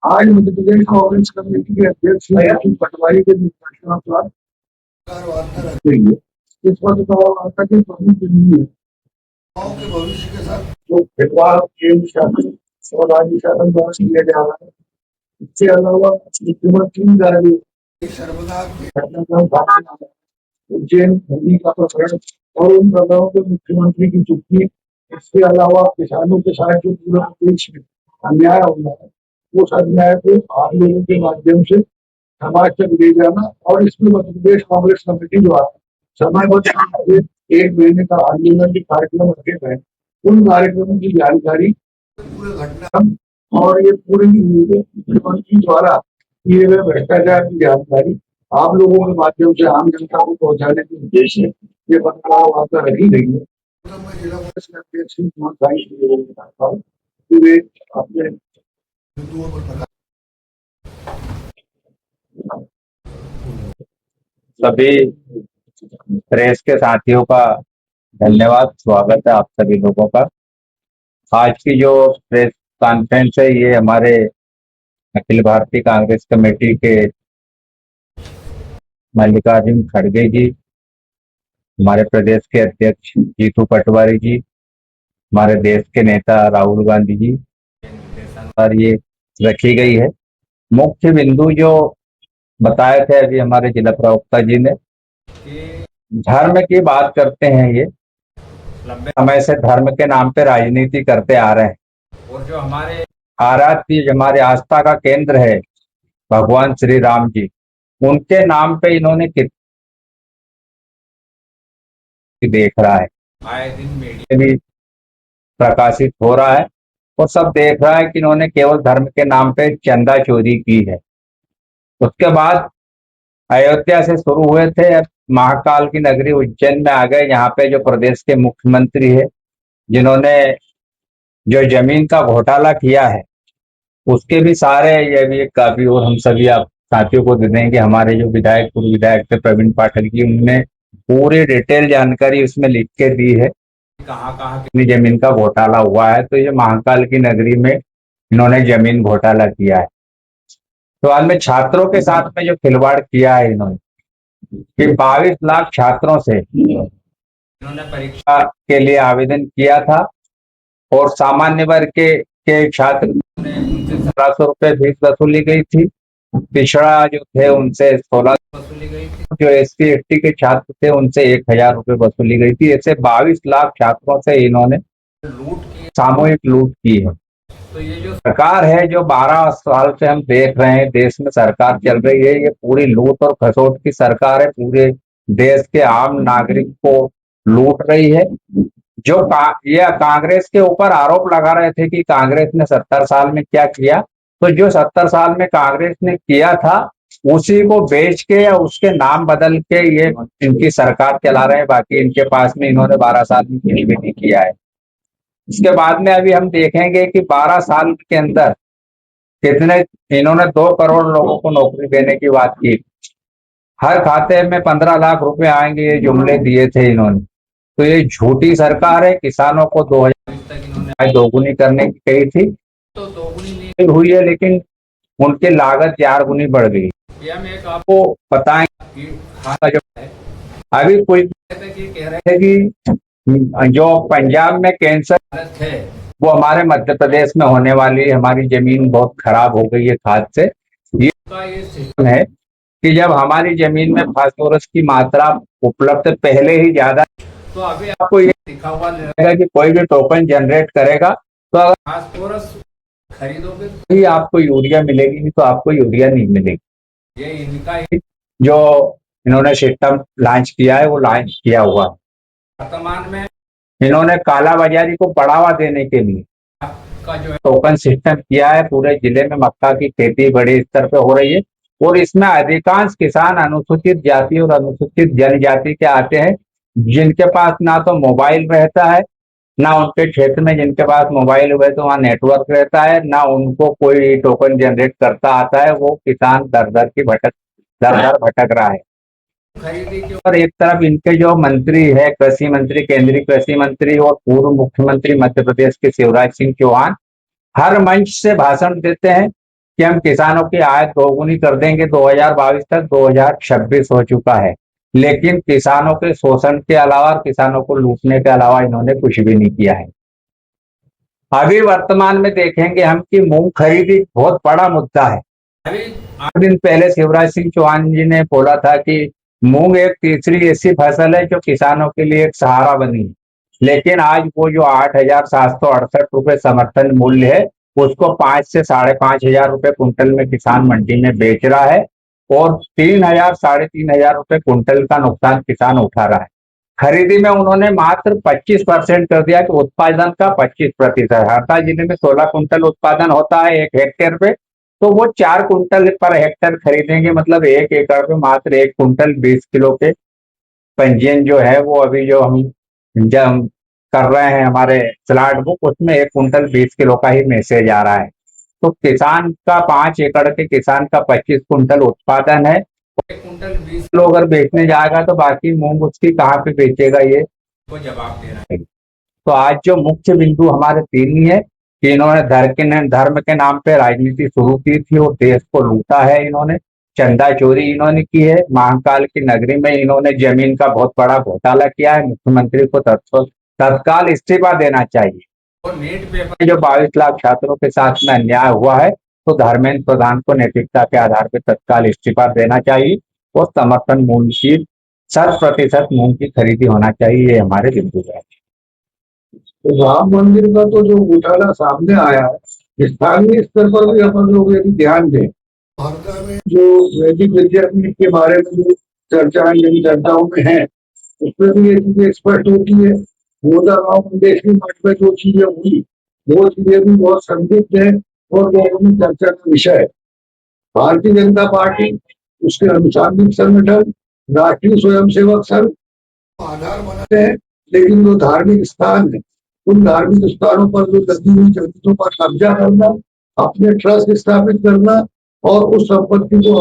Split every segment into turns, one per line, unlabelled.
आज मध्य प्रदेश कांग्रेस कमेटी के अध्यक्ष पटवारी के निर्देशानुसार गई है। इस पत्रकार के प्रमुख बिंदु गाँव के भविष्य के साथ जो भेदभाव केंद्र शासन और राज्य शासन द्वारा किया जा रहा है, इसके अलावा मुख्यमंत्री उज्जैन भूमि का प्रकरण और उन प्रकरणों के मुख्यमंत्री की चुप्पी, इसके अलावा किसानों के साथ जो पूरे देश में अन्याय हो रहा है, उस अन्याय को आप लोगों के माध्यम से समाज तक ले जाना और इसमें मध्य प्रदेश कांग्रेस कमेटी द्वारा समयबद्ध एक महीने का आंदोलन के कार्यक्रम रखे गए, उन कार्यक्रमों की जानकारी पूरे घटना और ये पूरी मुख्यमंत्री द्वारा किए गए भ्रष्टाचार की जानकारी आप लोगों के माध्यम से आम जनता को पहुंचाने के उद्देश्य ये बदलाव वार्ता रखी गई है। मैं जिला कांग्रेस के अध्यक्ष कि वे अपने बिंदुओं पर
सभी प्रेस के साथियों का धन्यवाद, स्वागत है आप सभी लोगों का। आज की जो प्रेस कॉन्फ्रेंस है ये हमारे अखिल भारतीय कांग्रेस कमेटी के मल्लिकार्जुन खड़गे जी, हमारे प्रदेश के अध्यक्ष जीतू पटवारी जी, हमारे देश के नेता राहुल गांधी जी पर ये रखी गई है। मुख्य बिंदु जो बताए थे अभी हमारे जिला प्रवक्ता जी ने, धर्म की बात करते हैं। ये लंबे समय से धर्म के नाम पे राजनीति करते आ रहे हैं और जो हमारे आराध्य हमारे आस्था का केंद्र है भगवान श्री राम जी, उनके नाम पे इन्होंने देख रहा है, आए दिन मीडिया भी प्रकाशित हो रहा है और सब देख रहा है कि इन्होंने केवल धर्म के नाम पे चंदा चोरी की है। उसके बाद अयोध्या से शुरू हुए थे, अब महाकाल की नगरी उज्जैन में आ गए। यहाँ पे जो प्रदेश के मुख्यमंत्री है, जिन्होंने जो जमीन का घोटाला किया है, उसके भी सारे ये भी एक काफी, और हम सभी आप साथियों को दे देंगे। हमारे जो विधायक पूर्व विधायक थे प्रवीण पाठक जी, उनने पूरी डिटेल जानकारी उसमें लिख के दी है, कहाँ कहाँ कितनी जमीन का घोटाला हुआ है। तो ये महाकाल की नगरी में इन्होंने जमीन घोटाला किया है। तो बाद में छात्रों के साथ में जो खिलवाड़ किया है इन्होंने, कि 22 लाख छात्रों से इन्होंने परीक्षा के लिए आवेदन किया था और सामान्य वर्ग के छात्र ने उनसे 1700 रुपये फीस वसूली गई थी। पिछड़ा जो थे उनसे 16 वसूली गई थी। जो SC ST के छात्र थे उनसे 1000 रुपये वसूली गई थी। ऐसे 22 लाख छात्रों से इन्होंने सामूहिक लूट की है। तो ये जो सरकार है, जो 12 साल से हम देख रहे हैं देश में सरकार चल रही है, ये पूरी लूट और खसोट की सरकार है। पूरे देश के आम नागरिक को लूट रही है। जो ये कांग्रेस के ऊपर आरोप लगा रहे थे कि कांग्रेस ने 70 साल में क्या किया, तो जो 70 साल में कांग्रेस ने किया था उसी को बेच के या उसके नाम बदल के ये इनकी सरकार चला रहे हैं। बाकी इनके पास में इन्होंने 12 साल में कुछ भी नहीं किया है। इसके बाद में अभी हम देखेंगे कि 12 साल के अंदर कितने, इन्होंने 2 करोड़ लोगों को नौकरी देने की बात की, हर खाते में 15 लाख रुपए आएंगे, ये जुमले दिए थे इन्होंने। तो ये झूठी सरकार है। किसानों को 2000 तक इन्होंने दोगुनी करने की कही थी, तो दोगुनी नहीं हुई है, लेकिन उनकी लागत 4 गुनी बढ़ गई। ये हम एक आपको बताएं कि जो अभी कोई कह रहे थे कि जो पंजाब में कैंसर है वो हमारे मध्य प्रदेश में होने वाली, हमारी जमीन बहुत खराब हो गई है खाद से। ये सिस्टम है कि जब हमारी जमीन में फास्फोरस की मात्रा उपलब्ध पहले ही ज्यादा, तो अभी आपको ये लिखा हुआ रहेगा कि कोई भी टोकन जनरेट करेगा तो अगर फास्फोरस खरीदोगे तो ही आपको यूरिया मिलेगी, नहीं तो आपको यूरिया नहीं मिलेगी। ये इनका जो इन्होंने सिस्टम लॉन्च किया है वो लॉन्च किया हुआ। वर्तमान में इन्होंने कालाबाजारी को बढ़ावा देने के लिए का जो टोकन सिस्टम किया है। पूरे जिले में मक्का की खेती बड़े स्तर पे हो रही है और इसमें अधिकांश किसान अनुसूचित जाति और अनुसूचित जनजाति के आते हैं, जिनके पास ना तो मोबाइल रहता है, ना उनके क्षेत्र में जिनके पास मोबाइल हुए तो वहाँ नेटवर्क रहता है, ना उनको कोई टोकन जनरेट करता आता है। वो किसान दर दर भटक रहा है खरीदी के। और एक तरफ इनके जो मंत्री है, कृषि मंत्री, केंद्रीय कृषि मंत्री और पूर्व मुख्यमंत्री मध्य प्रदेश के शिवराज सिंह चौहान, हर मंच से भाषण देते हैं कि हम किसानों की आय दोगुनी कर देंगे 2022 तक, 2026 हो चुका है, लेकिन किसानों के शोषण के अलावा, किसानों को लूटने के अलावा इन्होंने कुछ भी नहीं किया है। अभी वर्तमान में देखेंगे हम कि मूंग खरीदी बहुत बड़ा मुद्दा है। अभी 8 दिन पहले शिवराज सिंह चौहान जी ने बोला था कि मूंग एक तीसरी ऐसी फसल है जो किसानों के लिए एक सहारा बनी है, लेकिन आज वो जो 8,768 रुपए समर्थन मूल्य है, उसको 5 से 5,500 रुपए कुंटल में किसान मंडी में बेच रहा है, और 3,000 3,500 रुपए कुंटल का नुकसान किसान उठा रहा है। खरीदी में उन्होंने मात्र 25% कर दिया कि उत्पादन का 25%। हरदा जिले में 16 कुंटल उत्पादन होता है 1 हेक्टेयर पे, तो वो 4 कुंटल पर हेक्टेयर खरीदेंगे, मतलब 1 एकड़ पे मात्र 1 कुंटल 20 किलो के पंजीयन जो है वो अभी जो हम जब कर रहे हैं हमारे स्लाट बुक, उसमें 1 कुंटल 20 किलो का ही मैसेज आ रहा है। तो किसान का 5 एकड़ के किसान का 25 कुंटल उत्पादन है, 1 कुंटल 20 किलो अगर बेचने जाएगा तो बाकी मूंग उसकी कहाँ पे बेचेगा, ये वो जवाब दे रहा है। तो आज जो मुख्य बिंदु हमारे तीन ही है कि इन्होंने धर्म के नाम पे राजनीति शुरू की थी और देश को लूटा है इन्होंने, चंदा चोरी इन्होंने की है, महाकाल की नगरी में इन्होंने जमीन का बहुत बड़ा घोटाला किया है। मुख्यमंत्री को तत्काल इस्तीफा देना चाहिए। और नीट पेपर में जो 22 लाख छात्रों के साथ में अन्याय हुआ है, तो धर्मेंद्र प्रधान को नैतिकता के आधार पर तत्काल इस्तीफा देना चाहिए और समर्थन मूल्य की 100% मूंग की खरीदी होना चाहिए। ये हमारे बिंदु है।
तो राम मंदिर का तो जो घोटाला सामने आया है, स्थानीय स्तर पर भी अपन लोग यदि ध्यान दें, हरदा में जो वैदिक विद्यापीठ के बारे में जो चर्चाएं जन चर्चाओं में है, उसमें भी ये चीजें स्पष्ट होती है। मोदा गांव मंडेश्वरी मठ में जो चीजें हुई, वो चीजें भी बहुत संदिग्ध है और लोगों में चर्चा का विषय है। भारतीय जनता पार्टी, उसके अनुसांगिक संगठन, राष्ट्रीय स्वयंसेवक संघ आधार बनाते हैं, लेकिन जो धार्मिक स्थान है, उन धार्मिक स्थानों पर जो लगी हुई जमीनों पर कब्जा करना, अपने ट्रस्ट स्थापित करना और उस संपत्ति को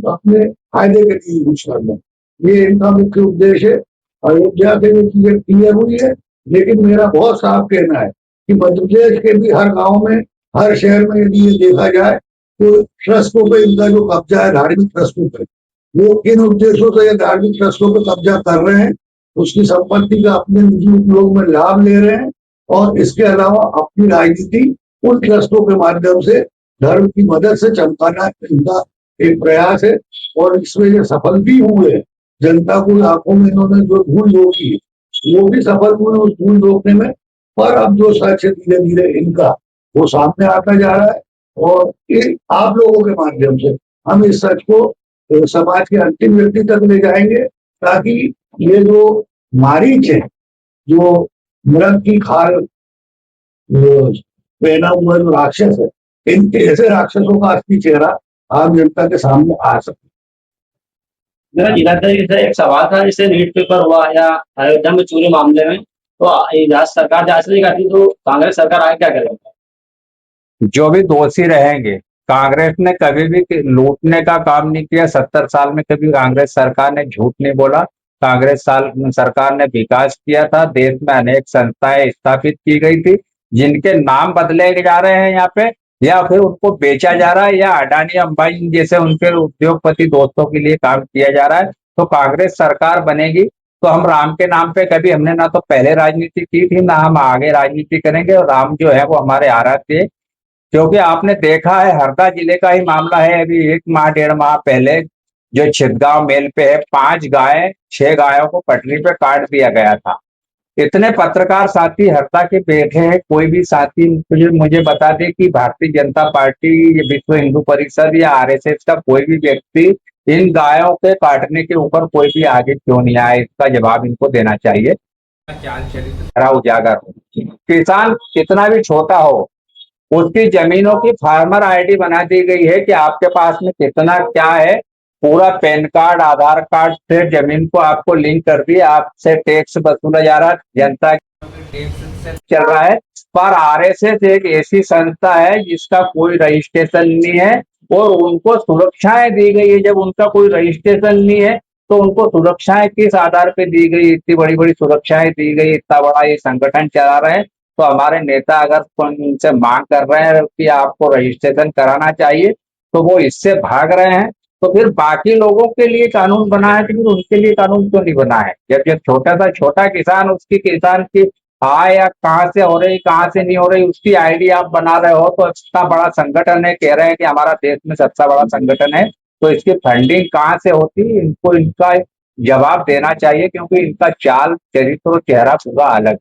अपने फायदे के लिए यूज करना, ये इनका मुख्य उद्देश्य है। अयोध्या से ये चीजें क्लियर हुई है, लेकिन मेरा बहुत साफ कहना है कि मध्य प्रदेश के भी हर गांव में, हर शहर में यदि ये देखा जाए तो ट्रस्टों पे इनका जो कब्जा है, धार्मिक ट्रस्टों पे, वो किन उद्देश्यों से ये धार्मिक ट्रस्टों पे कब्जा कर रहे हैं, उसकी संपत्ति का अपने निजी उपयोग में लाभ ले रहे हैं, और इसके अलावा अपनी राजनीति उन ट्रस्टों के माध्यम से धर्म की मदद से चमकाना इनका एक प्रयास है, और इसमें ये सफल भी हुए हैं। जनता को आंखों में इन्होंने जो धूल रोकी है, वो भी सफल हुए उस धूल रोकने में। पर अब जो सच है धीरे धीरे इनका वो सामने आता जा रहा है, और आप लोगों के माध्यम से हम इस सच को समाज के अंतिम व्यक्ति तक ले जाएंगे, ताकि ये जो मारीच है, जो मृग की खाल पहना हुआ जो राक्षस है, इनके ऐसे राक्षसों का असली चेहरा आम जनता के सामने आ सके।
मेरा जिलाधिकारी से एक सवाल था, जैसे नीट पेपर हुआ या अयोध्या में चोरी मामले में, तो सरकार जांच नहीं करती तो कांग्रेस सरकार आगे क्या करेगी?
जो भी दोषी रहेंगे, कांग्रेस ने कभी भी लूटने का काम नहीं किया। 70 साल में कभी कांग्रेस सरकार ने झूठ नहीं बोला। कांग्रेस सरकार ने विकास किया था, देश में अनेक संस्थाएं स्थापित की गई थी, जिनके नाम बदले जा रहे हैं यहाँ पे, या फिर उनको बेचा जा रहा है, या अडानी अंबानी जैसे उनके उद्योगपति दोस्तों के लिए काम किया जा रहा है। तो कांग्रेस सरकार बनेगी तो हम राम के नाम पे, कभी हमने ना तो पहले राजनीति की थी, ना हम आगे राजनीति करेंगे, और राम जो है वो हमारे आराध्य है। क्योंकि आपने देखा है, हरदा जिले का ही मामला है, अभी 1 माह 1.5 माह पहले जो छिदगांव मेल पे है, 5 गाय 6 गायों को पटरी पे काट दिया गया था। इतने पत्रकार साथी हरदा के बैठे हैं, कोई भी साथी मुझे बता दे कि भारतीय जनता पार्टी, विश्व हिंदू परिषद या आरएसएस का कोई भी व्यक्ति इन गायों के काटने के ऊपर कोई भी आगे क्यों नहीं आया, इसका जवाब इनको देना चाहिए। उजागर हो, किसान कितना भी छोटा हो, उसकी जमीनों की फार्मर आईडी बना दी गई है कि आपके पास में कितना क्या है, पूरा पैन कार्ड आधार कार्ड से जमीन को आपको लिंक कर दिए, आपसे टैक्स वसूला जा रहा है, जनता टैक्स चल रहा है। पर आरएसएस एक ऐसी संस्था है जिसका कोई रजिस्ट्रेशन नहीं है, और उनको सुरक्षाएं दी गई है। जब उनका कोई रजिस्ट्रेशन नहीं है तो उनको सुरक्षाएं किस आधार पे दी गई? इतनी बड़ी बड़ी सुरक्षाएं दी गई, इतना बड़ा ये संगठन चला रहे हैं, तो हमारे नेता अगर उनसे मांग कर रहे हैं कि आपको रजिस्ट्रेशन कराना चाहिए तो वो इससे भाग रहे हैं, तो फिर बाकी लोगों के लिए कानून बना है तो फिर उनके लिए कानून क्यों नहीं बना है? जब जब छोटा सा छोटा किसान, उसकी किसान की आय या कहाँ से हो रही कहाँ से नहीं हो रही उसकी आईडी आप बना रहे हो, तो इतना बड़ा संगठन है, कह रहे हैं कि हमारा देश में सबसे बड़ा संगठन है, तो इसकी फंडिंग कहाँ से होती है? इनको इनका जवाब देना चाहिए, क्योंकि इनका चाल चरित्र और चेहरा पूरा अलग है।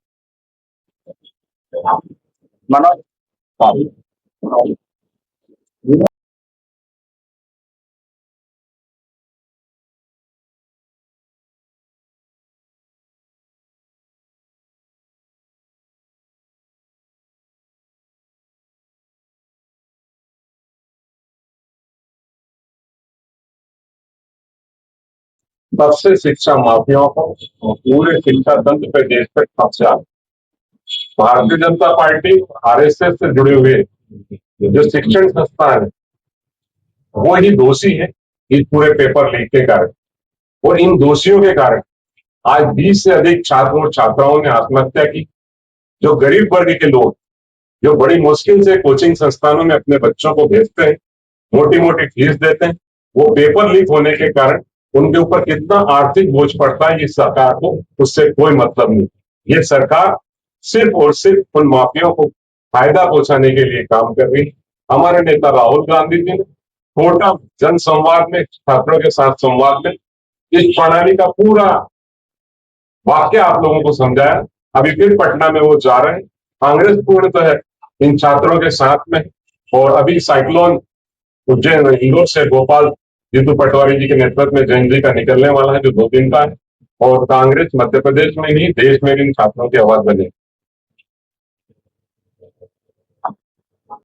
मनोज,
तब से शिक्षा माफियाओं को पूरे शिक्षा तंत्र पे देश पे कब्जा। भारतीय जनता पार्टी आरएसएस से जुड़े हुए जो शिक्षण संस्थान है वो ही दोषी है इस पूरे पेपर लीक के कारण। और इन दोषियों के कारण आज 20 से अधिक छात्रों और छात्राओं ने आत्महत्या की। जो गरीब वर्ग के लोग जो बड़ी मुश्किल से कोचिंग संस्थानों में अपने बच्चों को भेजते हैं, मोटी मोटी फीस देते हैं, वो पेपर लीक होने के कारण उनके ऊपर कितना आर्थिक बोझ पड़ता है इस सरकार को उससे कोई मतलब नहीं। ये सरकार सिर्फ और सिर्फ उन माफियाओं को फायदा पहुंचाने के लिए काम कर रही है। हमारे नेता राहुल गांधी जी ने कोटा जन संवाद में, छात्रों के साथ संवाद में इस प्रणाली का पूरा वाक्य आप लोगों को समझाया। अभी फिर पटना में वो जा रहे हैं। कांग्रेस पूर्णतः इन छात्रों के साथ में। और अभी साइक्लोन उज्जैन इंदौर से गोपाल जीतू पटवारी जी के नेतृत्व में जैन जी का निकलने वाला है जो 2 दिन का है। और कांग्रेस मध्य प्रदेश में नहीं देश में भी इन छात्रों की आवाज बने।